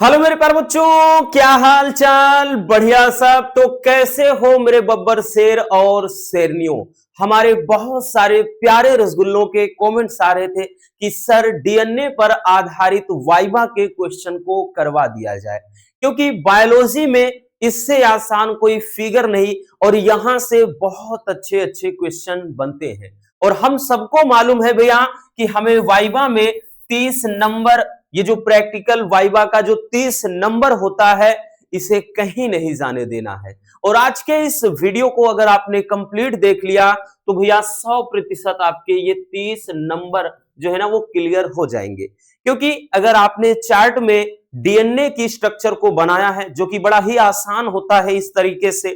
Hello मेरे प्यारे बच्चों, क्या हाल चाल? बढ़िया सब। तो कैसे हो मेरे बब्बर शेर और शेरनियों? हमारे बहुत सारे प्यारे रसगुल्लों के कमेंट्स आ रहे थे कि सर डीएनए पर आधारित वाइवा के क्वेश्चन को करवा दिया जाए, क्योंकि बायोलॉजी में इससे आसान कोई फिगर नहीं और यहां से बहुत अच्छे अच्छे क्वेश्चन बनते हैं। और हम सबको मालूम है भैया कि हमें वाइवा में 30 नंबर, ये जो प्रैक्टिकल वाइवा का जो 30 नंबर होता है, इसे कहीं नहीं जाने देना है। और आज के इस वीडियो को अगर आपने कंप्लीट देख लिया तो भैया 100% आपके ये 30 नंबर जो है ना वो क्लियर हो जाएंगे। क्योंकि अगर आपने चार्ट में डीएनए की स्ट्रक्चर को बनाया है जो कि बड़ा ही आसान होता है इस तरीके से,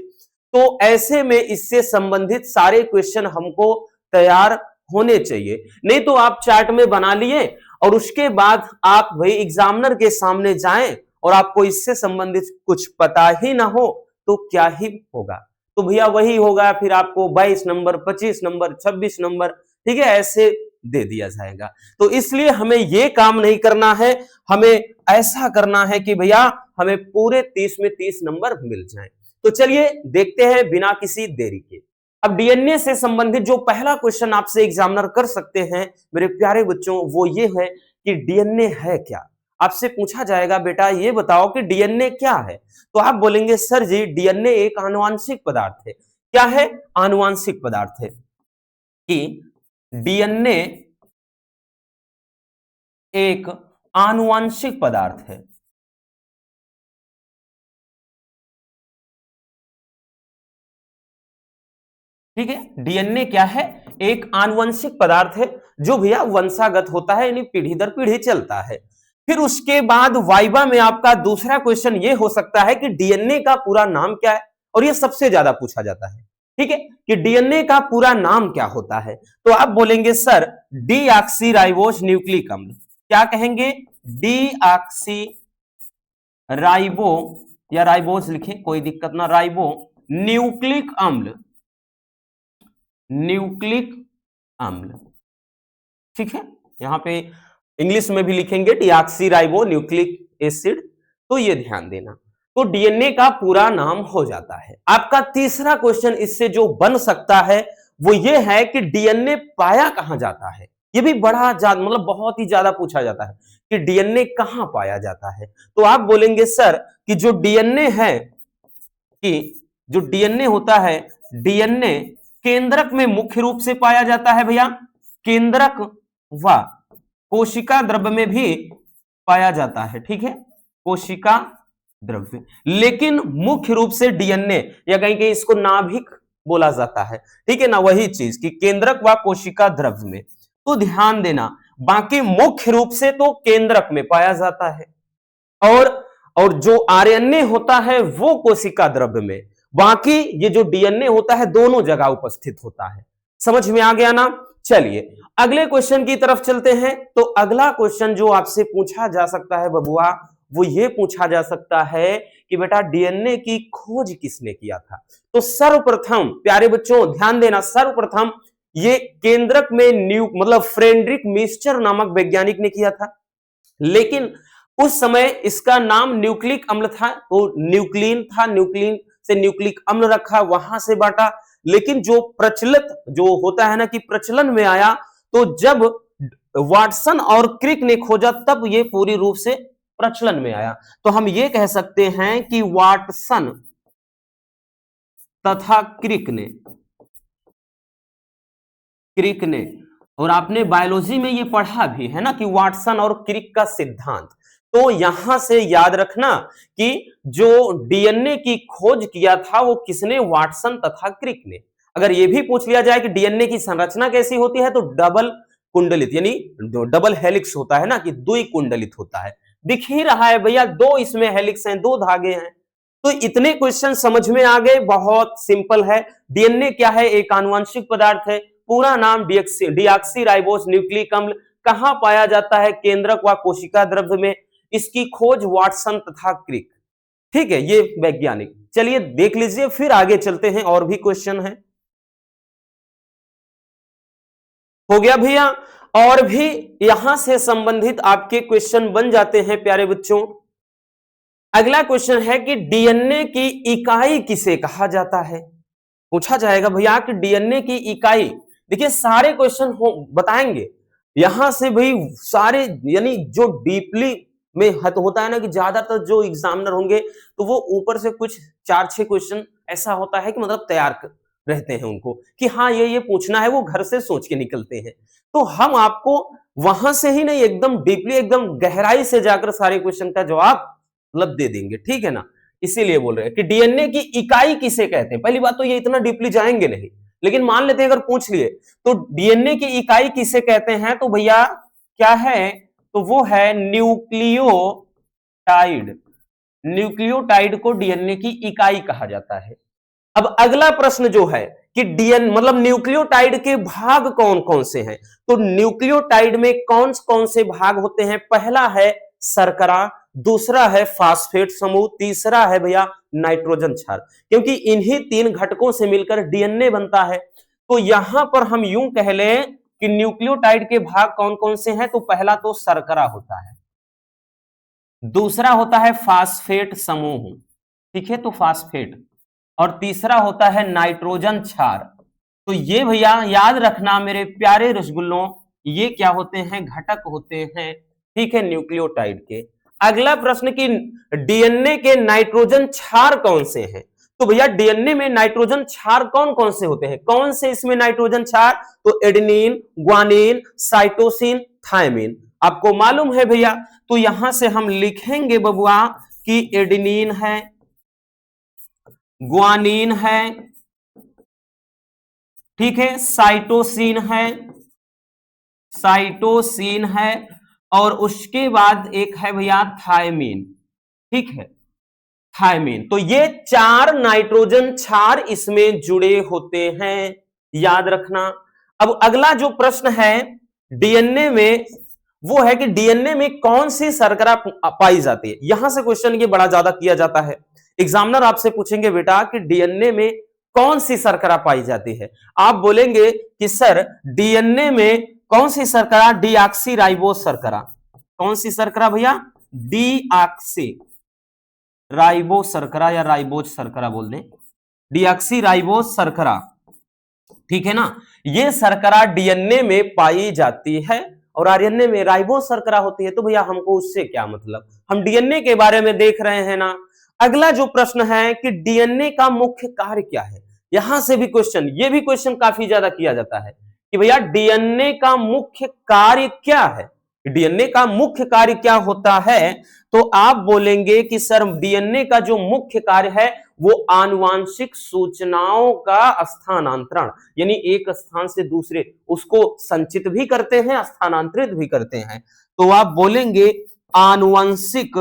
तो ऐसे में इससे संबंधित सारे क्वेश्चन हमको तैयार होने चाहिए। नहीं तो आप चार्ट में बना लिए और उसके बाद आप भाई एग्जामिनर के सामने जाएं और आपको इससे संबंधित कुछ पता ही ना हो तो क्या ही होगा? तो भैया वही होगा, फिर आपको 22 नंबर, 25 नंबर, 26 नंबर, ठीक है, ऐसे दे दिया जाएगा। तो इसलिए हमें यह काम नहीं करना है, हमें ऐसा करना है कि भैया हमें पूरे 30 में 30 नंबर मिल जाए। तो चलिए देखते हैं बिना किसी देरी के। अब डीएनए से संबंधित जो पहला क्वेश्चन आपसे एग्जामिनर कर सकते हैं मेरे प्यारे बच्चों, वो ये है कि डीएनए है क्या? आपसे पूछा जाएगा बेटा ये बताओ कि डीएनए क्या है? तो आप बोलेंगे सर जी डीएनए एक आनुवांशिक पदार्थ है। क्या है? आनुवांशिक पदार्थ है कि डीएनए एक आनुवांशिक पदार्थ है। ठीक है, डीएनए क्या है? एक आनुवंशिक पदार्थ है जो भैया वंशागत होता है, यानी पीढ़ी दर पीढ़ी चलता है। फिर उसके बाद वाइवा में आपका दूसरा क्वेश्चन ये हो सकता है कि डीएनए का पूरा नाम क्या है, और ये सबसे ज्यादा पूछा जाता है। ठीक है, कि डीएनए का पूरा नाम क्या होता है? तो आप बोलेंगे सर डीऑक्सीराइबोस न्यूक्लिक अम्ल। क्या कहेंगे? डीऑक्सी राइबो, या राइबोस लिखें कोई दिक्कत ना, राइबो न्यूक्लिक अम्ल, न्यूक्लिक अम्ल। ठीक है, यहां पे इंग्लिश में भी लिखेंगे डीऑक्सीराइबो न्यूक्लिक एसिड, तो ये ध्यान देना। तो डीएनए का पूरा नाम हो जाता है। आपका तीसरा क्वेश्चन इससे जो बन सकता है वो ये है कि डीएनए पाया कहां जाता है। ये भी बड़ा ज्यादा मतलब बहुत ही ज्यादा पूछा जाता है कि डीएनए कहां पाया जाता है। तो आप बोलेंगे सर कि जो डीएनए है, कि जो डीएनए होता है, डीएनए केंद्रक में मुख्य रूप से पाया जाता है भैया, केंद्रक व कोशिका द्रव्य में भी पाया जाता है। ठीक है, कोशिका द्रव्य, लेकिन मुख्य रूप से डीएनए, या कहीं कहीं इसको नाभिक बोला जाता है। ठीक है ना, वही चीज कि केंद्रक व कोशिका द्रव्य में। तो ध्यान देना, बाकी मुख्य रूप से तो केंद्रक में पाया जाता है, और जो आरएनए होता है वो कोशिका द्रव्य में। बाकी ये जो डीएनए होता है दोनों जगह उपस्थित होता है। समझ में आ गया ना? चलिए अगले क्वेश्चन की तरफ चलते हैं। तो अगला क्वेश्चन जो आपसे पूछा जा सकता है बबुआ, वो ये पूछा जा सकता है कि बेटा डीएनए की खोज किसने किया था? तो सर्वप्रथम प्यारे बच्चों ध्यान देना, सर्वप्रथम ये केंद्रक में मतलब फ्रेडरिक मिस्चर नामक वैज्ञानिक ने किया था। लेकिन उस समय इसका नाम न्यूक्लिक अम्ल था, तो न्यूक्लिन था, न्यूक्लिन से न्यूक्लिक अम्ल रखा, वहां से बांटा। लेकिन जो प्रचलित जो होता है ना कि प्रचलन में आया, तो जब वाटसन और क्रिक ने खोजा तब ये पूरी रूप से प्रचलन में आया। तो हम ये कह सकते हैं कि वाटसन तथा क्रिक ने, और आपने बायोलॉजी में ये पढ़ा भी है ना कि वाटसन और क्रिक का सिद्धांत। तो यहां से याद रखना कि जो डीएनए की खोज किया था वो किसने? वाटसन तथा क्रिक ने। अगर ये भी पूछ लिया जाए कि डीएनए की संरचना कैसी होती है, तो डबल कुंडलित, यानी डबल हेलिक्स होता है ना, कि द्विकुंडलित होता है। दिख ही रहा है भैया, दो इसमें हेलिक्स हैं, दो धागे हैं। तो इतने क्वेश्चन समझ में आ गए, बहुत सिंपल है। डीएनए क्या है? एक आनुवंशिक पदार्थ है। पूरा नाम डीऑक्सीराइबोस न्यूक्लिक अम्ल। कहां पाया जाता है? केंद्रक व कोशिका द्रव्य में। इसकी खोज वाटसन तथा क्रिक। ठीक है, ये वैज्ञानिक। चलिए देख लीजिए, फिर आगे चलते हैं, और भी क्वेश्चन है। हो गया भैया, और भी यहां से संबंधित आपके क्वेश्चन बन जाते हैं प्यारे बच्चों। अगला क्वेश्चन है कि डीएनए की इकाई किसे कहा जाता है। पूछा जाएगा भैया कि डीएनए की इकाई, देखिए सारे क्वेश्चन हो बताएंगे यहां से भाई सारे, यानी जो डीपली में होता है ना कि ज्यादातर जो एग्जामिनर होंगे तो वो ऊपर से कुछ 4-6 क्वेश्चन ऐसा होता है कि मतलब तैयार रहते हैं उनको कि हाँ ये पूछना है, वो घर से सोच के निकलते हैं। तो हम आपको वहां से ही नहीं, एकदम डीपली, एकदम गहराई से जाकर सारे क्वेश्चन का जवाब मतलब दे देंगे, ठीक है ना। इसीलिए बोल रहे हैं कि डीएनए की इकाई किसे कहते हैं। पहली बात तो ये इतना डीपली जाएंगे नहीं, लेकिन मान लेते हैं अगर पूछ लिए तो डीएनए की इकाई किसे कहते हैं, तो भैया क्या है, तो वो है न्यूक्लियोटाइड। न्यूक्लियोटाइड को डीएनए की इकाई कहा जाता है। अब अगला प्रश्न जो है कि डीएन मतलब न्यूक्लियोटाइड के भाग कौन कौन से हैं, तो न्यूक्लियोटाइड में कौन कौन से भाग होते हैं। पहला है शर्करा, दूसरा है फास्फेट समूह, तीसरा है भैया नाइट्रोजन क्षार, क्योंकि इन्हीं 3 घटकों से मिलकर डीएनए बनता है। तो यहां पर हम यूं कह लें कि न्यूक्लियोटाइड के भाग कौन कौन से हैं, तो पहला तो शर्करा होता है, दूसरा होता है फास्फेट समूह, ठीक है, तो फास्फेट, और तीसरा होता है नाइट्रोजन क्षार। तो ये भैया याद रखना मेरे प्यारे रसगुल्लों, ये क्या होते हैं, घटक होते हैं, ठीक है, न्यूक्लियोटाइड के। अगला प्रश्न कि डीएनए के नाइट्रोजन क्षार कौन से हैं, तो भैया डीएनए में नाइट्रोजन क्षार कौन कौन से होते हैं, कौन से इसमें नाइट्रोजन क्षार, तो एडेनिन, ग्वानिन, साइटोसिन, थायमिन। आपको मालूम है भैया, तो यहां से हम लिखेंगे बबुआ कि एडेनिन है, ग्वानिन है, ठीक है, साइटोसिन है, साइटोसिन है, और उसके बाद एक है भैया थायमिन, ठीक है, थायमिन। तो ये 4 नाइट्रोजन क्षार इसमें जुड़े होते हैं, याद रखना। अब अगला जो प्रश्न है डीएनए में, वो है कि डीएनए में कौन सी शर्करा पाई जाती है। यहां से क्वेश्चन ये बड़ा ज्यादा किया जाता है, एग्जामिनर आपसे पूछेंगे बेटा कि डीएनए में कौन सी शर्करा पाई जाती है, आप बोलेंगे कि सर डीएनए में कौन सी शर्करा, डीऑक्सी राइबोज शर्करा। कौन सी शर्करा भैया, डीऑक्सी राइबोज शर्करा या राइबोज शर्करा बोल दें, डीऑक्सी राइबोज शर्करा, ठीक है ना। ये शर्करा डीएनए में पाई जाती है और आरएनए में राइबोज शर्करा होती है। तो भैया हमको उससे क्या मतलब, हम डीएनए के बारे में देख रहे हैं ना। अगला जो प्रश्न है कि डीएनए का मुख्य कार्य क्या है, यहां से भी क्वेश्चन, ये भी क्वेश्चन काफी ज्यादा किया जाता है कि भैया डीएनए का मुख्य कार्य क्या है, डीएनए का मुख्य कार्य क्या होता है। तो आप बोलेंगे कि सर डीएनए का जो मुख्य कार्य है वो आनुवांशिक सूचनाओं का स्थानांतरण, यानी एक स्थान से दूसरे उसको संचित भी करते हैं, स्थानांतरित भी करते हैं। तो आप बोलेंगे आनुवंशिक,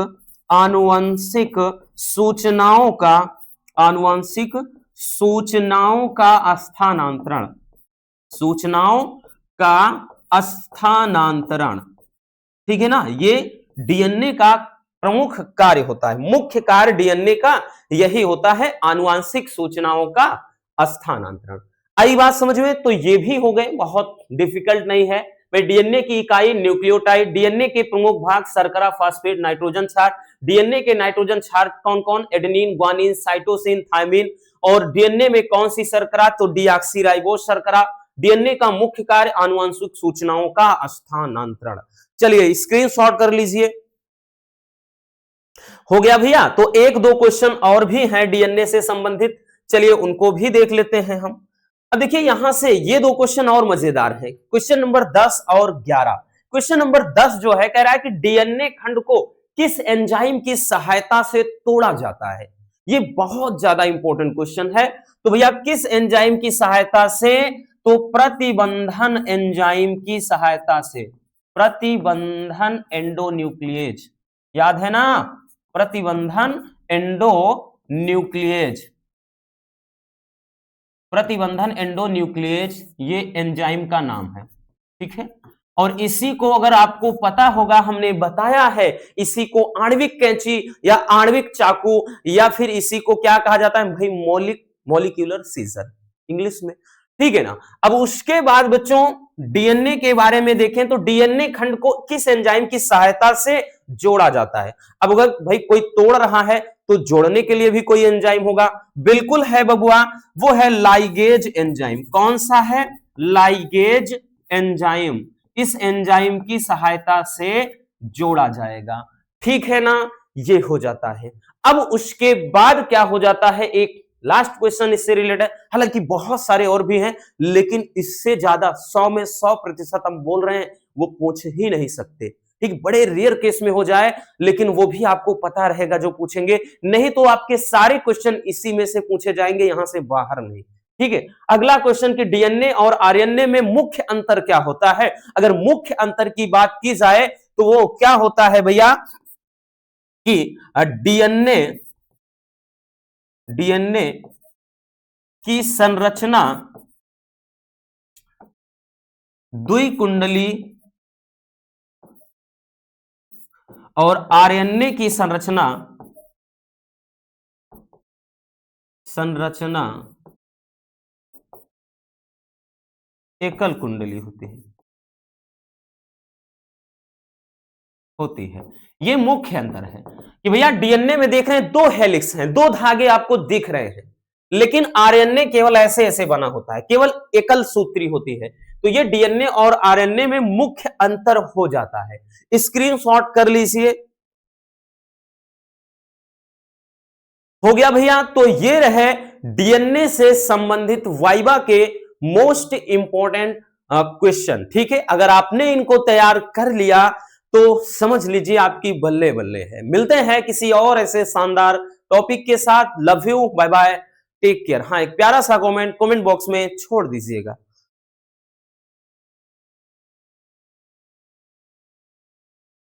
आनुवंशिक सूचनाओं का, आनुवंशिक सूचनाओं का स्थानांतरण, सूचनाओं का स्थानांतरण, ठीक है ना। ये डीएनए का प्रमुख कार्य होता है, मुख्य कार्य डीएनए का यही होता है, आनुवांशिक सूचनाओं का स्थानांतरण। आई बात समझ में, तो ये भी हो गए, बहुत डिफिकल्ट नहीं है। डीएनए की इकाई न्यूक्लियोटाइड, डीएनए के प्रमुख भाग शर्करा, फास्फेट, नाइट्रोजन क्षार। डीएनए के नाइट्रोजन क्षार कौन कौन, एडेनिन, ग्वानिन, साइटोसिन, थायमिन। और डीएनए में कौन सी शर्करा, तो डीऑक्सीराइबोज शर्करा। डीएनए का मुख्य कार्य आनुवंशिक सूचनाओं का स्थानांतरण। चलिए स्क्रीनशॉट कर लीजिए, हो गया भैया। तो 1-2 क्वेश्चन और भी हैं डीएनए से संबंधित, चलिए उनको भी देख लेते हैं हम। अब देखिए यहां से ये 2 क्वेश्चन और मजेदार है, क्वेश्चन नंबर 10 और 11। क्वेश्चन नंबर 10 जो है कह रहा है कि डीएनए खंड को किस एंजाइम की सहायता से तोड़ा जाता है। ये बहुत ज्यादा इंपॉर्टेंट क्वेश्चन है। तो भैया किस एंजाइम की सहायता से, तो प्रतिबंधन एंजाइम की सहायता से, प्रतिबंधन एंडोन्यूक्लिएज, याद है ना, प्रतिबंधन एंडोन्यूक्लिएज, प्रतिबंधन एंडोन्यूक्लिएज ये एंजाइम का नाम है, ठीक है। और इसी को अगर आपको पता होगा, हमने बताया है, इसी को आणविक कैंची या आणविक चाकू या फिर इसी को क्या कहा जाता है भाई, मॉलिक्यूलर सीजर इंग्लिश में। ठीक है ना। अब उसके बाद बच्चों डीएनए के बारे में देखें तो डीएनए खंड को किस एंजाइम की सहायता से जोड़ा जाता है। अब अगर भाई कोई तोड़ रहा है तो जोड़ने के लिए भी कोई एंजाइम होगा, बिल्कुल है बबुआ, वो है लाइगेज एंजाइम। कौन सा है? Ligase enzyme. इस एंजाइम की सहायता से जोड़ा जाएगा, ठीक है ना। ये हो जाता है। अब उसके बाद क्या हो जाता है, एक लास्ट क्वेश्चन इससे रिलेटेड, हालांकि बहुत सारे और भी हैं लेकिन इससे ज्यादा 100 में 100% हम बोल रहे हैं वो पूछ ही नहीं सकते, ठीक। बड़े रेयर केस में हो जाए लेकिन वो भी आपको पता रहेगा जो पूछेंगे, नहीं तो आपके सारे क्वेश्चन इसी में से पूछे जाएंगे, यहां से बाहर नहीं, ठीक है। अगला क्वेश्चन कि डीएनए और आरएनए में मुख्य अंतर क्या होता है। अगर मुख्य अंतर की बात की जाए तो वो क्या होता है भैया कि डीएनए डीएनए की संरचना द्विकुंडली और आरएनए की संरचना एकल कुंडली होती है। ये मुख्य अंतर है कि भैया डीएनए में देख रहे हैं दो हेलिक्स हैं, दो धागे आपको दिख रहे हैं, लेकिन आरएनए केवल ऐसे ऐसे बना होता है, केवल एकल सूत्री होती है। तो ये डीएनए और आरएनए में मुख्य अंतर हो जाता है। स्क्रीनशॉट कर लीजिए। हो गया भैया। तो ये रहे डीएनए से संबंधित वाइवा के मोस्ट इंपॉर्टेंट क्वेश्चन, ठीक है। अगर आपने इनको तैयार कर लिया तो समझ लीजिए आपकी बल्ले बल्ले है। मिलते हैं किसी और ऐसे शानदार टॉपिक के साथ। Love you, bye bye, take care. हाँ, एक प्यारा सा कमेंट बॉक्स में छोड़ दीजिएगा।